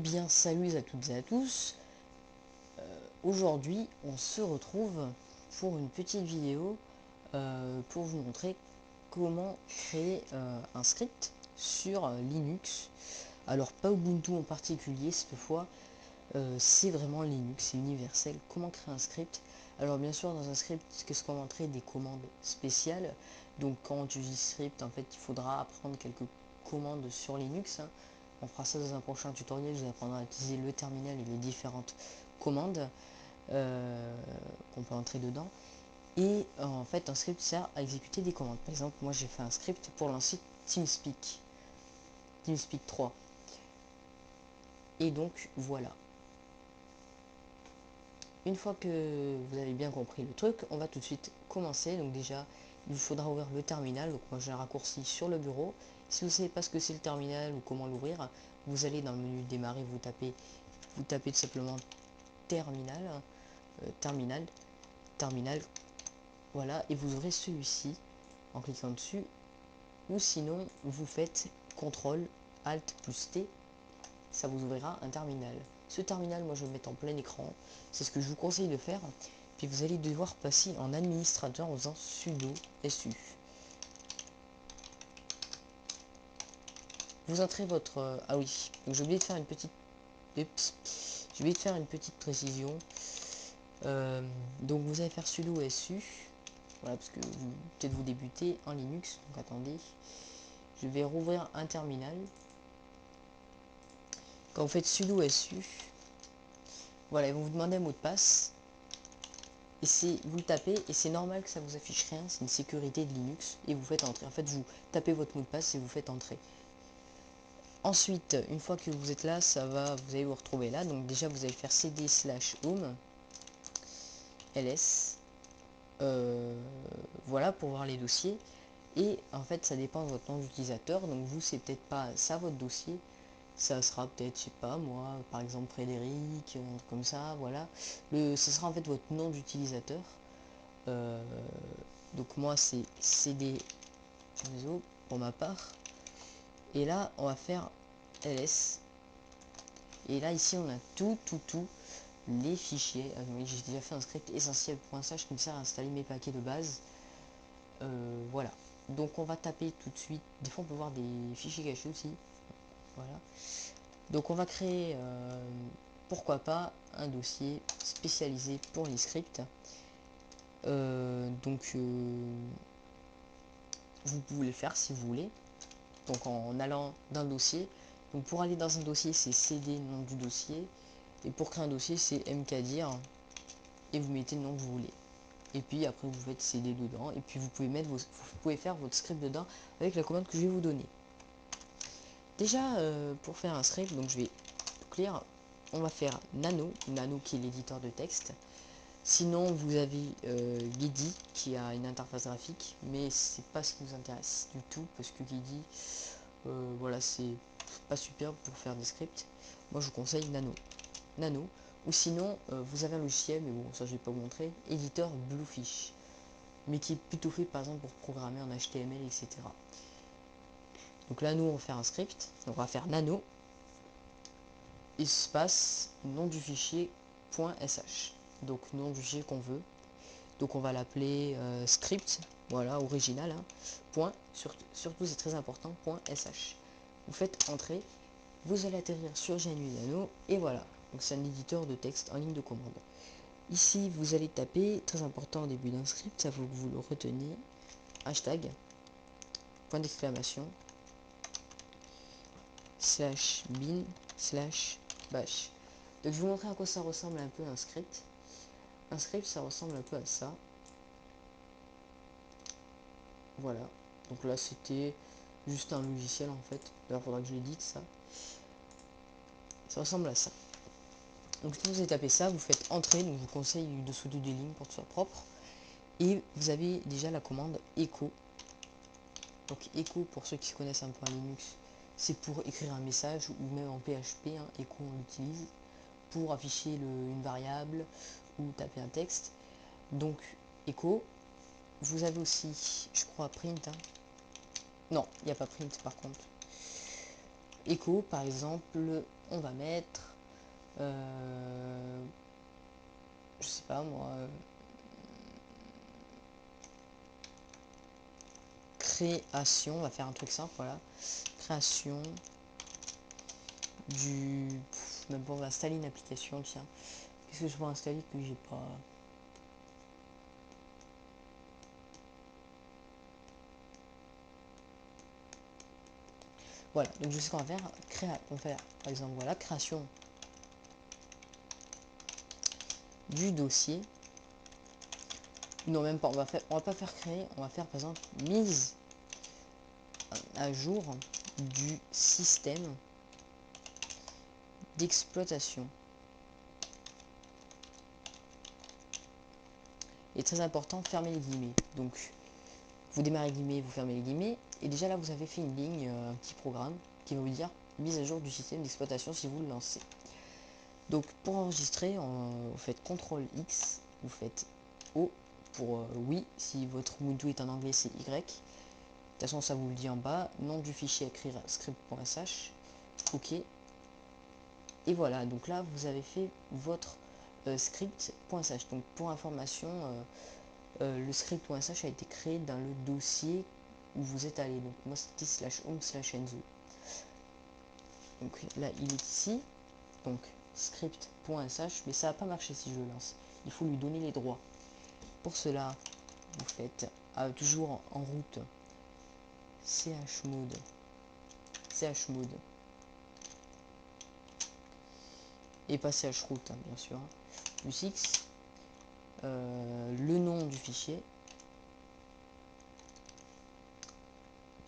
bien, salut à toutes et à tous. Aujourd'hui, on se retrouve pour une petite vidéo pour vous montrer comment créer un script sur Linux. Alors, pas Ubuntu en particulier cette fois, c'est vraiment Linux, c'est universel. Comment créer un script? Alors, bien sûr, dans un script, qu'est-ce qu'on va entrer? Des commandes spéciales. Donc, quand on utilise script, en fait, il faudra apprendre quelques commandes sur Linux, hein. On fera ça dans un prochain tutoriel, je vous apprendrai à utiliser le terminal et les différentes commandes qu'on peut entrer dedans. Et en fait, un script sert à exécuter des commandes. Par exemple, moi j'ai fait un script pour lancer TeamSpeak 3. Et donc voilà. Une fois que vous avez bien compris le truc, on va tout de suite commencer. Donc déjà, il vous faudra ouvrir le terminal. Donc moi j'ai un raccourci sur le bureau. Si vous ne savez pas ce que c'est le terminal ou comment l'ouvrir, vous allez dans le menu démarrer, vous tapez tout simplement terminal, terminal, voilà, et vous aurez celui-ci en cliquant dessus, ou sinon vous faites CTRL ALT plus T, ça vous ouvrira un terminal. Ce terminal, moi je vais le mettre en plein écran, c'est ce que je vous conseille de faire. Puis vous allez devoir passer en administrateur en faisant sudo su. Vous entrez votre ah oui, donc j'ai oublié de faire une petite j'ai oublié de faire une petite précision. Donc vous allez faire sudo su, voilà, parce que peut-être vous débutez en Linux, donc attendez, je vais rouvrir un terminal. Quand vous faites sudo su, voilà, ils vont vous demander un mot de passe, et vous le tapez, et c'est normal que ça vous affiche rien, c'est une sécurité de Linux, et vous faites entrer. En fait, vous tapez votre mot de passe et vous faites entrer. Ensuite, une fois que vous êtes là, vous allez vous retrouver là. Donc déjà, vous allez faire cd/home ls, voilà, pour voir les dossiers. Et en fait, ça dépend de votre nom d'utilisateur. Donc vous, c'est peut-être pas ça votre dossier. Ça sera peut-être, je sais pas moi, par exemple Frédéric, comme ça, voilà. Ça sera en fait votre nom d'utilisateur. Donc moi, c'est cd réseau pour ma part. Et là, on va faire ls. Et là, ici, on a tout les fichiers. Oui, j'ai déjà fait un script essentiel.sh qui me sert à installer mes paquets de base. Voilà. Donc on va taper tout de suite. Des fois on peut voir des fichiers cachés aussi. Voilà. Donc on va créer, pourquoi pas, un dossier spécialisé pour les scripts. Vous pouvez le faire si vous voulez. Donc en allant dans le dossier. Donc pour aller dans un dossier, c'est cd nom du dossier. Et pour créer un dossier, c'est mkdir. Et vous mettez le nom que vous voulez. Et puis après vous faites cd dedans. Et puis vous pouvez faire votre script dedans avec la commande que je vais vous donner. Déjà, pour faire un script, donc je vais clear, on va faire nano qui est l'éditeur de texte. Sinon, vous avez Guidi qui a une interface graphique, mais c'est pas ce qui nous intéresse du tout parce que Guidi, voilà, c'est pas super pour faire des scripts. Moi, je vous conseille Nano. Ou sinon, vous avez un logiciel, mais bon, ça je vais pas vous montrer, éditeur Bluefish, mais qui est plutôt fait par exemple pour programmer en HTML, etc. Donc là, nous, on va faire un script. Donc on va faire nano espace nom du fichier .sh. Donc nom du fichier qu'on veut. Donc on va l'appeler script, voilà, original, hein, point, surtout c'est très important, .sh. Vous faites entrer, vous allez atterrir sur GNU Nano, et voilà. Donc c'est un éditeur de texte en ligne de commande. Ici, vous allez taper, très important au début d'un script, ça faut que vous le reteniez, hashtag, point d'exclamation, /bin /bash. Donc je vais vous montrer à quoi ça ressemble un peu un script. Un script, ça ressemble un peu à ça. Voilà. Donc là, c'était juste un logiciel en fait. D'ailleurs, il faudra que je l'édite ça. Ça ressemble à ça. Donc si vous avez tapé ça, vous faites entrer. Donc je vous conseille de souder des lignes pour que ce soit propre. Et vous avez déjà la commande echo. Donc echo, pour ceux qui connaissent un peu en Linux, c'est pour écrire un message, ou même en PHP, hein, echo on l'utilise pour afficher une variable ou taper un texte. Donc echo. Vous avez aussi, je crois, print, hein. Non, il n'y a pas print par contre. Echo, par exemple, on va mettre, je sais pas moi, création, on va faire un truc simple, voilà, création même pas, on va installer une application, tiens, qu'est-ce que je peux installer que j'ai pas, voilà, donc je sais qu'on va faire, on va faire, par exemple, voilà, création du dossier, non même pas, on va pas faire créer, on va faire par exemple mise à jour du système d'exploitation. Et très important, fermez les guillemets. Donc vous démarrez les guillemets, vous fermez les guillemets, et déjà là vous avez fait une ligne, un petit programme qui va vous dire mise à jour du système d'exploitation si vous le lancez. Donc pour enregistrer, vous faites CTRL X, vous faites O pour oui, si votre Ubuntu est en anglais c'est Y. De toute façon ça vous le dit en bas, nom du fichier écrire script.sh, ok. Et voilà, donc là vous avez fait votre script.sh. Donc pour information, le script.sh a été créé dans le dossier où vous êtes allé. Donc moi c'était /home/enzo. Donc là il est ici. Donc script.sh, mais ça va pas marcher si je le lance. Il faut lui donner les droits. Pour cela, vous faites toujours en route chmod et pas chroot hein, bien sûr, plus x, le nom du fichier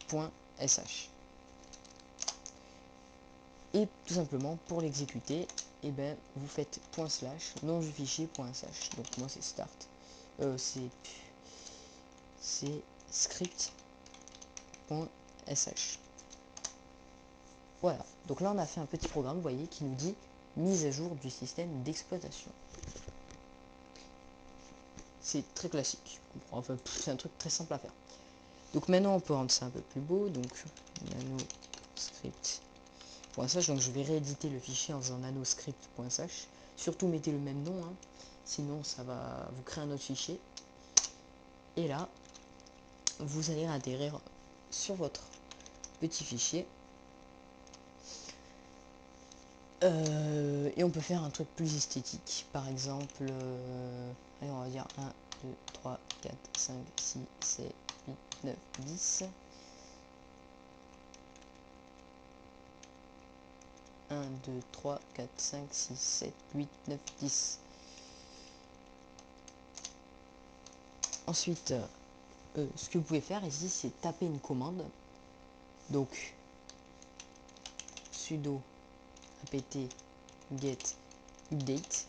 .sh, et tout simplement pour l'exécuter, et ben vous faites / nom du fichier .sh. Donc moi c'est start, c'est script.sh. Voilà, donc là on a fait un petit programme, vous voyez, qui nous dit mise à jour du système d'exploitation. C'est très classique, enfin c'est un truc très simple à faire. Donc maintenant on peut rendre ça un peu plus beau, donc nanoscript.sh, donc je vais rééditer le fichier en faisant nanoscript.sh. Surtout mettez le même nom, hein, sinon ça va vous créer un autre fichier. Et là, vous allez atterrir sur votre petit fichier. Et on peut faire un truc plus esthétique, par exemple, allez, on va dire 1, 2, 3, 4, 5, 6, 7, 8, 9, 10. 1, 2, 3, 4, 5, 6, 7, 8, 9, 10. Ensuite, ce que vous pouvez faire ici, c'est taper une commande. Donc, sudo apt get update.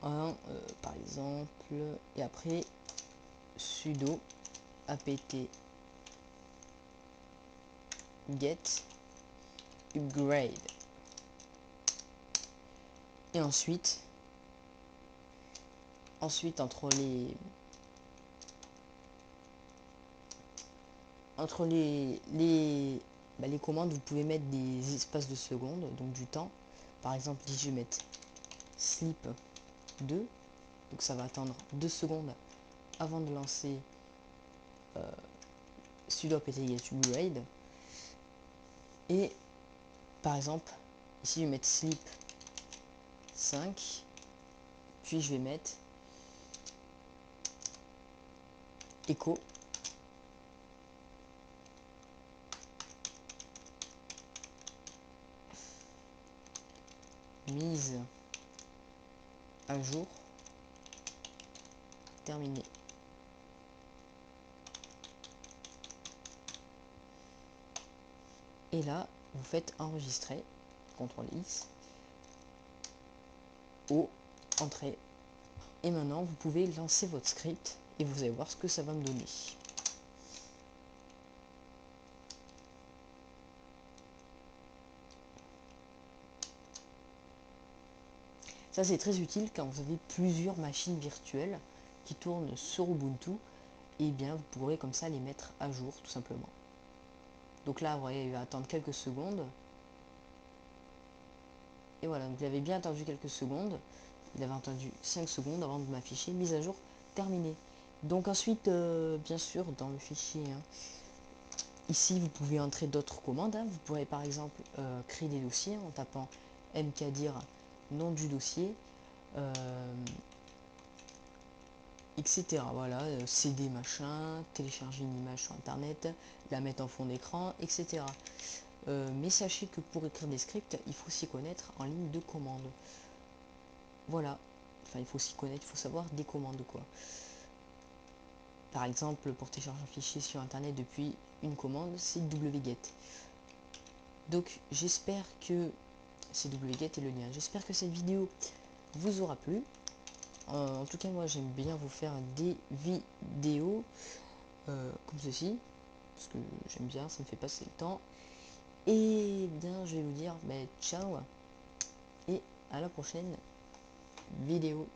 Par exemple, et après, sudo apt get upgrade. Et ensuite entre les commandes, vous pouvez mettre des espaces de secondes, donc du temps. Par exemple, si je vais mettre sleep 2, donc ça va attendre 2 secondes avant de lancer sudo apt get upgrade. Et par exemple, ici je vais mettre sleep 5, puis je vais mettre echo mise à jour terminée. Et là, vous faites enregistrer, CTRL X, O, entrée. Et maintenant, vous pouvez lancer votre script et vous allez voir ce que ça va me donner. Ça, c'est très utile quand vous avez plusieurs machines virtuelles qui tournent sur Ubuntu. Et bien, vous pourrez comme ça les mettre à jour, tout simplement. Donc là, vous voyez, il va attendre quelques secondes. Et voilà, donc il avait bien attendu quelques secondes. Il avait attendu 5 secondes avant de m'afficher mise à jour terminée. Donc ensuite, bien sûr, dans le fichier, hein, ici, vous pouvez entrer d'autres commandes. Hein. Vous pourrez par exemple créer des dossiers en tapant mkdir, nom du dossier, etc. Voilà, CD machin, télécharger une image sur internet, la mettre en fond d'écran, etc. Mais sachez que pour écrire des scripts, il faut s'y connaître en ligne de commande. Voilà, enfin il faut s'y connaître, il faut savoir des commandes quoi. Par exemple, pour télécharger un fichier sur internet depuis une commande, c'est wget. Donc j'espère que c'est wget et le lien. J'espère que cette vidéo vous aura plu. En tout cas, moi j'aime bien vous faire des vidéos comme ceci, parce que j'aime bien, ça me fait passer le temps. Et bien, je vais vous dire ciao et à la prochaine vidéo.